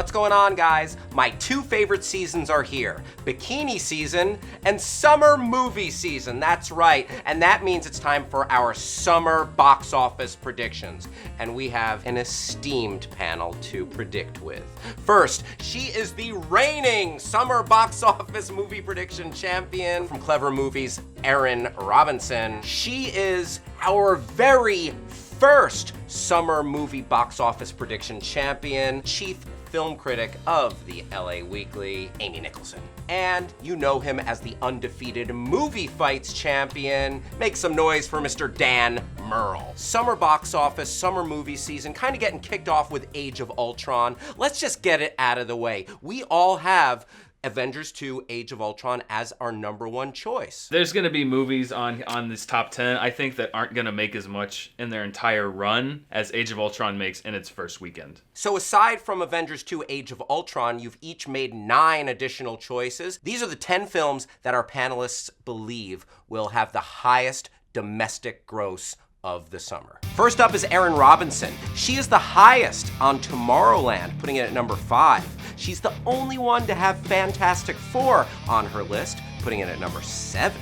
What's going on, guys? My two favorite seasons are here. Bikini season and summer movie season. That's right. And that means it's time for our summer box office predictions. And we have an esteemed panel to predict with. First, she is the reigning summer box office movie prediction champion from Clever Movies, Erin Robinson. She is our very first summer movie box office prediction champion, chief film critic of the LA Weekly, Amy Nicholson. And you know him as the undefeated movie fights champion. Make some noise for Mr. Dan Merle. Summer box office, summer movie season, kind of getting kicked off with Age of Ultron. Let's just get it out of the way. We all have Avengers 2, Age of Ultron as our number one choice. There's going to be movies on this top 10, I think, that aren't going to make as much in their entire run as Age of Ultron makes in its first weekend. So aside from Avengers 2, Age of Ultron, you've each made 9 additional choices. These are the 10 films that our panelists believe will have the highest domestic gross of the summer. First up is Erin Robinson. She is the highest on Tomorrowland, putting it at number 5. She's the only one to have Fantastic Four on her list, putting it at number 7.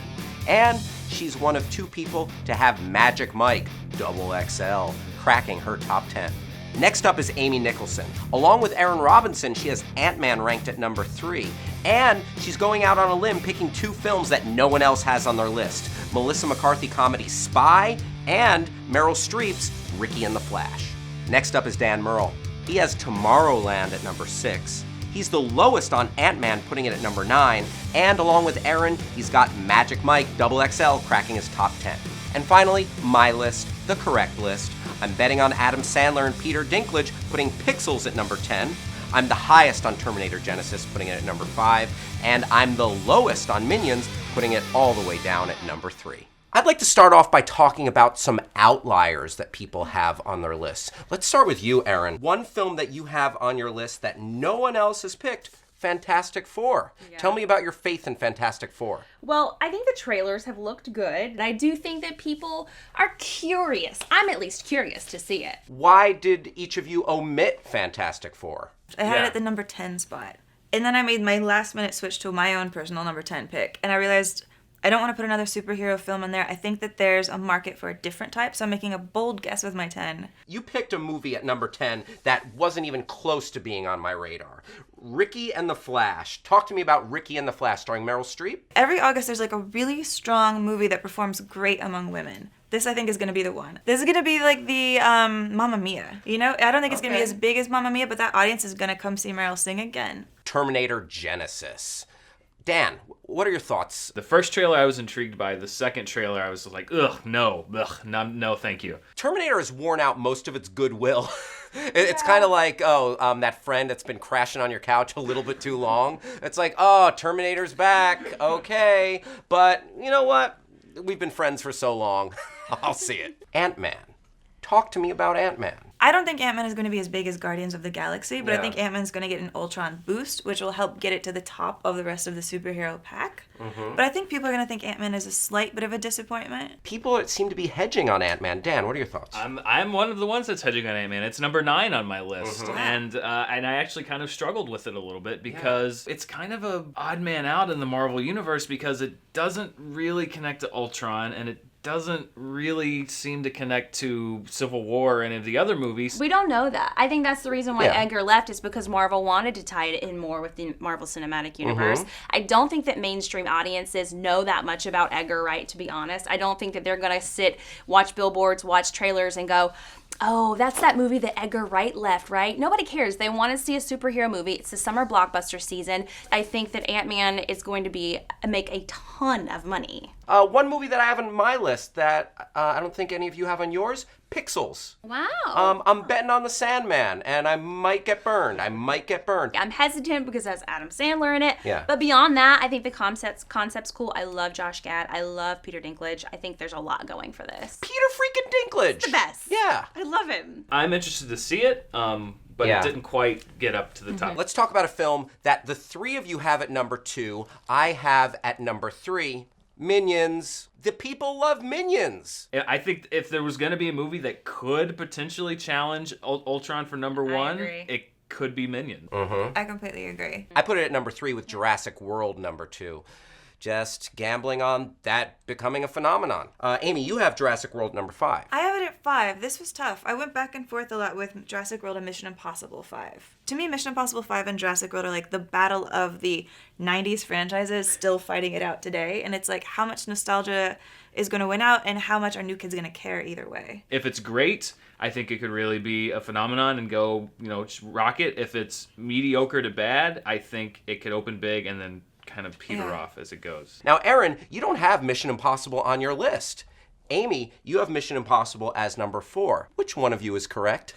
And she's one of 2 people to have Magic Mike, XXL, cracking her top 10. Next up is Amy Nicholson. Along with Erin Robinson, she has Ant-Man ranked at number 3. And she's going out on a limb picking 2 films that no one else has on their list. Melissa McCarthy comedy Spy and Meryl Streep's Ricky and the Flash. Next up is Dan Merle. He has Tomorrowland at number 6. He's the lowest on Ant-Man, putting it at number 9. And along with Erin, he's got Magic Mike, XXL, cracking his top 10. And finally, my list, the correct list. I'm betting on Adam Sandler and Peter Dinklage, putting Pixels at number 10. I'm the highest on Terminator Genesis, putting it at number 5. And I'm the lowest on Minions, putting it all the way down at number 3. I'd like to start off by talking about some outliers that people have on their lists. Let's start with you, Erin. One film that you have on your list that no one else has picked, Fantastic Four. Yeah. Tell me about your faith in Fantastic Four. Well, I think the trailers have looked good, and I do think that people are curious. I'm at least curious to see it. Why did each of you omit Fantastic Four? I had it at the number 10 spot. And then I made my last minute switch to my own personal number 10 pick. And I realized I don't want to put another superhero film in there. I think that there's a market for a different type, so I'm making a bold guess with my 10. You picked a movie at number 10 that wasn't even close to being on my radar. Ricky and the Flash. Talk to me about Ricky and the Flash, starring Meryl Streep. Every August, there's like a really strong movie that performs great among women. This, I think, is going to be the one. This is going to be like the Mamma Mia. You know, I don't think it's going to be as big as Mamma Mia, but that audience is going to come see Meryl sing again. Terminator Genesis. Dan, what are your thoughts? The first trailer I was intrigued by. The second trailer I was like, no, thank you. Terminator has worn out most of its goodwill. It's kind of like, that friend that's been crashing on your couch a little bit too long. It's like, Terminator's back, okay. But you know what? We've been friends for so long. I'll see it. Ant-Man. Talk to me about Ant-Man. I don't think Ant-Man is going to be as big as Guardians of the Galaxy, but I think Ant-Man's going to get an Ultron boost, which will help get it to the top of the rest of the superhero pack. Mm-hmm. But I think people are going to think Ant-Man is a slight bit of a disappointment. People seem to be hedging on Ant-Man. Dan, what are your thoughts? I'm one of the ones that's hedging on Ant-Man. It's number 9 on my list. Mm-hmm. And I actually kind of struggled with it a little bit because it's kind of a odd man out in the Marvel Universe because it doesn't really connect to Ultron, and it doesn't really seem to connect to Civil War or any of the other movies. We don't know that. I think that's the reason why Edgar left, is because Marvel wanted to tie it in more with the Marvel Cinematic Universe. Mm-hmm. I don't think that mainstream audiences know that much about Edgar Wright, to be honest. I don't think that they're going to watch billboards, watch trailers, and go, oh, that's that movie that Edgar Wright left, right? Nobody cares. They want to see a superhero movie. It's the summer blockbuster season. I think that Ant-Man is going to make a ton of money. One movie that I have on my list that I don't think any of you have on yours, Pixels. Wow. I'm betting on the Sandman, and I might get burned. I'm hesitant because it has Adam Sandler in it. Yeah. But beyond that, I think the concept's cool. I love Josh Gad. I love Peter Dinklage. I think there's a lot going for this. Peter freaking Dinklage. It's the best. Yeah. I love him. I'm interested to see it, but it didn't quite get up to the top. Let's talk about a film that the 3 of you have at number 2. I have at number 3, Minions. The people love Minions. I think if there was going to be a movie that could potentially challenge Ultron for number 1, it could be Minions. I completely agree. I put it at number 3 with Jurassic World number 2. Just gambling on that becoming a phenomenon. Amy, you have Jurassic World number 5. I have it at 5. This was tough. I went back and forth a lot with Jurassic World and Mission Impossible 5. To me, Mission Impossible 5 and Jurassic World are like the battle of the 90s franchises still fighting it out today. And it's like how much nostalgia is going to win out and how much are new kids going to care either way. If it's great, I think it could really be a phenomenon and go, just rock it. If it's mediocre to bad, I think it could open big and then kind of peter off as it goes. Now, Erin, you don't have Mission Impossible on your list. Amy, you have Mission Impossible as number 4. Which one of you is correct?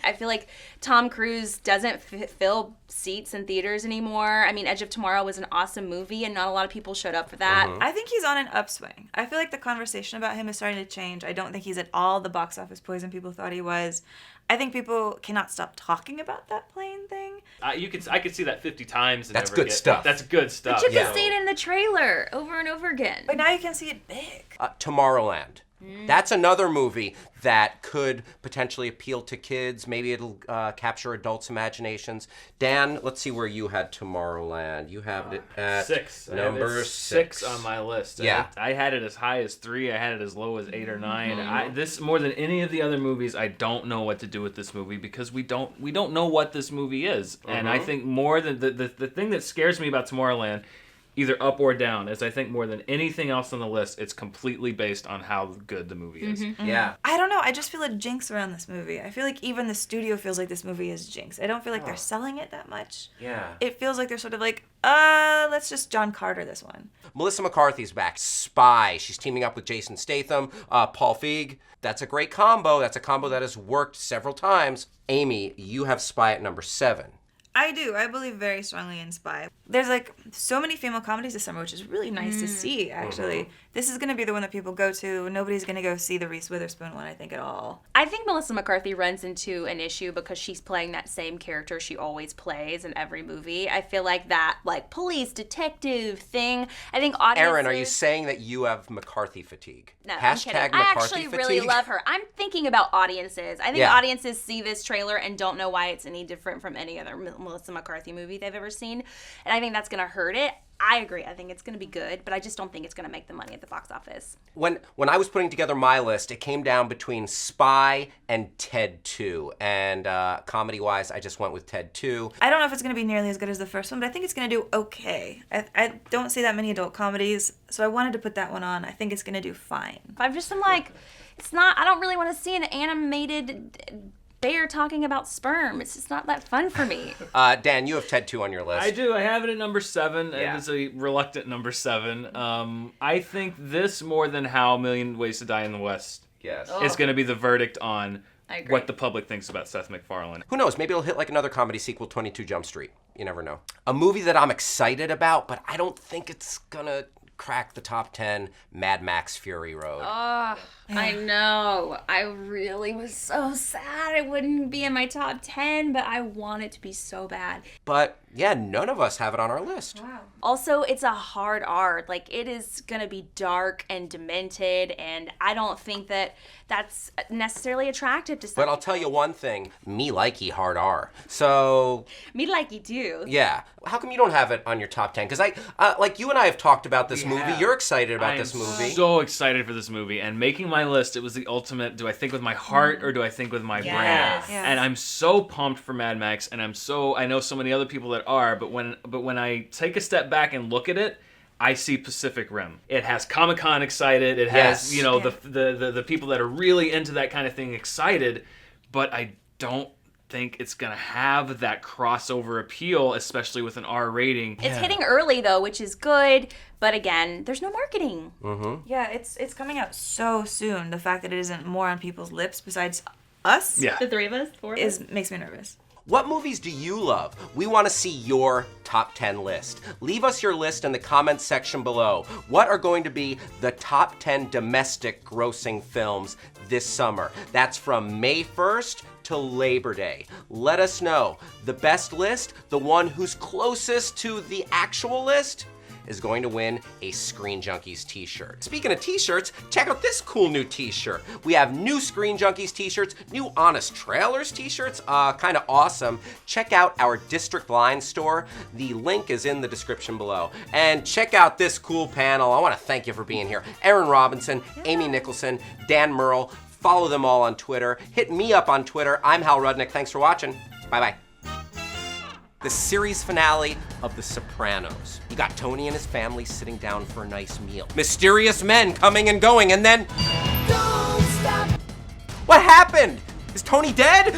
I feel like Tom Cruise doesn't fill seats in theaters anymore. I mean, Edge of Tomorrow was an awesome movie, and not a lot of people showed up for that. I think he's on an upswing. I feel like the conversation about him is starting to change. I don't think he's at all the box office poison people thought he was. I think people cannot stop talking about that plane thing. I could see that 50 times. And That's good stuff. That's good stuff. But you can see it in the trailer over and over again. But now you can see it big. Tomorrowland. That's another movie that could potentially appeal to kids. Maybe it'll capture adults' imaginations. Dan, let's see where you had Tomorrowland. You have it at 6. number 6 on my list. Yeah. I had it as high as 3. I had it as low as 8 or 9. This more than any of the other movies, I don't know what to do with this movie because we don't know what this movie is. And I think more than the thing that scares me about Tomorrowland, either up or down, is I think more than anything else on the list, it's completely based on how good the movie is. Yeah. I don't know. I just feel a jinx around this movie. I feel like even the studio feels like this movie is jinx. I don't feel like they're selling it that much. Yeah. It feels like they're sort of like, let's just John Carter this one. Melissa McCarthy's back. Spy. She's teaming up with Jason Statham, Paul Feig. That's a great combo. That's a combo that has worked several times. Amy, you have Spy at number 7. I do. I believe very strongly in Spy. There's like so many female comedies this summer, which is really nice to see, actually. This is going to be the one that people go to. Nobody's going to go see the Reese Witherspoon one, I think, at all. I think Melissa McCarthy runs into an issue because she's playing that same character she always plays in every movie. I feel like that, like, police detective thing, I think audiences... Erin, are you saying that you have McCarthy fatigue? No, Hashtag I'm kidding. McCarthy I actually fatigue? really love her. I'm thinking about audiences. I think audiences see this trailer and don't know why it's any different from any other Melissa McCarthy movie they've ever seen. And I think that's going to hurt it. I agree. I think it's going to be good, but I just don't think it's going to make the money at the box office. When I was putting together my list, it came down between Spy and Ted 2. And comedy-wise, I just went with Ted 2. I don't know if it's going to be nearly as good as the first one, but I think it's going to do okay. I don't see that many adult comedies, so I wanted to put that one on. I think it's going to do fine. I'm like, it's not, I don't really want to see an animated bear talking about sperm. It's just not that fun for me. Dan, you have Ted 2 on your list. I do. I have it at number 7. Yeah. It is a reluctant number 7. I think this more than How A Million Ways to Die in the West Yes. is going to be the verdict on I agree. what the public thinks about Seth MacFarlane. Who knows? Maybe it'll hit like another comedy sequel, 22 Jump Street. You never know. A movie that I'm excited about, but I don't think it's gonna crack the top 10, Mad Max Fury Road. I know. I really was so sad it wouldn't be in my top 10, but I want it to be so bad. But yeah, none of us have it on our list. Wow. Also, it's a hard R. Like, it is going to be dark and demented, and I don't think that that's necessarily attractive to some But I'll tell you one thing, me likey hard R. So, Me like you do. yeah. How come you don't have it on your top 10? Because like you and I have talked about this movie. have. You're excited about I this am movie. so excited for this movie, and making my list, it was the ultimate, do I think with my heart or do I think with my brain? Yes. And I'm so pumped for Mad Max, and I know so many other people that are, but when I take a step back and look at it, I see Pacific Rim. It has Comic-Con excited, it has, Yes. the people that are really into that kind of thing excited, but I don't think it's gonna have that crossover appeal, especially with an R rating. It's hitting early, though, which is good, but again, there's no marketing. Yeah, it's coming out so soon. The fact that it isn't more on people's lips besides us Yeah. The 3 of us? 4 of us? makes me nervous. What movies do you love? We want to see your top 10 list. Leave us your list in the comments section below. What are going to be the top 10 domestic grossing films this summer? That's from May 1st to Labor Day. Let us know. The best list, the one who's closest to the actual list, is going to win a Screen Junkies t-shirt. Speaking of t-shirts, check out this cool new t-shirt. We have new Screen Junkies t-shirts, new Honest Trailers t-shirts, kind of awesome. Check out our District Line store. The link is in the description below. And check out this cool panel. I want to thank you for being here. Aaron Robinson, Amy Nicholson, Dan Merle. Follow them all on Twitter. Hit me up on Twitter. I'm Hal Rudnick. Thanks for watching. Bye-bye. The series finale of The Sopranos. You got Tony and his family sitting down for a nice meal. Mysterious men coming and going, and then... Don't stop! What happened? Is Tony dead?